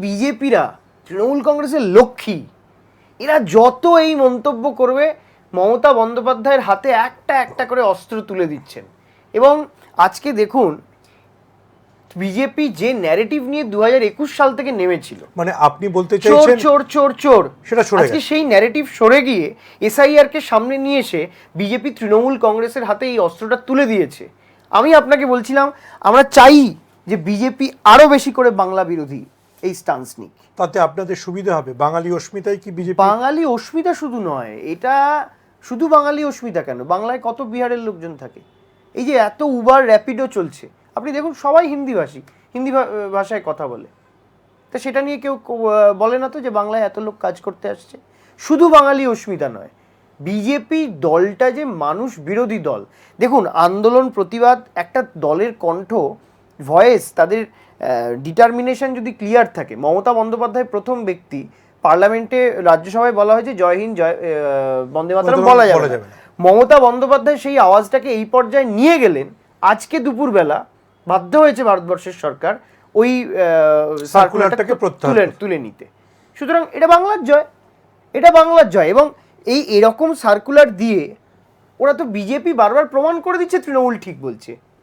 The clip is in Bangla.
বিজেপিরা তৃণমূল কংগ্রেসের লক্ষ্মী, এরা যত এই মন্তব্য করবে মমতা বন্দ্যোপাধ্যায়ের হাতে একটা একটা করে অস্ত্র তুলে দিচ্ছেন। এবং আজকে দেখুন বিজেপি যে ন্যারেটিভ নিয়ে 2021 সাল থেকে নেমেছিল, মানে আপনি বলতে চাইছেন চোর চোর চোর, সেটা সরে আজকে গেছে। সেই ন্যারেটিভ সরে গিয়ে এসআইআর কে সামনে নিয়ে এসে বিজেপি তৃণমূল কংগ্রেসের হাতে এই অস্ত্রটা তুলে দিয়েছে। আমি আপনাকে বলছিলাম আমরা চাই যে বিজেপি আরো বেশি করে বাংলা বিরোধী এই স্টান্স নিক, তাতে আপনাদের সুবিধা হবে। বাঙালি অস্মিতাই কি বিজেপি? বাঙালি অস্মিতা শুধু নয়, এটা শুধু বাঙালি অস্মিতা কেন, বাংলায় কত বিহারের লোকজন থাকে, এই যে এত উবার র্যাপিডো চলছে, আপনি দেখুন সবাই হিন্দিভাষী, হিন্দি ভাষায় কথা বলে, তা সেটা নিয়ে কেউ বলে না তো যে বাংলায় এত লোক কাজ করতে আসছে। শুধু বাঙালি অস্মিতা নয়, বিজেপি দলটা যে মানুষ বিরোধী দল। দেখুন আন্দোলন প্রতিবাদ একটা দলের কণ্ঠ, ভয়েস, তাদের ডিটারমিনেশন যদি ক্লিয়ার থাকে, মমতা বন্দ্যোপাধ্যায় প্রথম ব্যক্তি পার্লামেন্টে রাজ্যসভায় বলা হয়েছে জয় হিন্দ জয় বন্দে মাতরম বলা যাবে না। মমতা বন্দ্যোপাধ্যায় সেই আওয়াজটাকে এই পর্যায়ে নিয়ে গেলেন, আজকে দুপুরবেলা বাধ্য হয়েছে ভারতবর্ষের সরকার ওই সার্কুলারটাকে তুলে নিতে। সুতরাং এটা বাংলার জয়, এটা বাংলার জয়। এবং এরকম সার্কুলার দিয়ে ওরা তো বিজেপি বারবার প্রমাণ করে দিচ্ছে তৃণমূল ঠিক বলছে।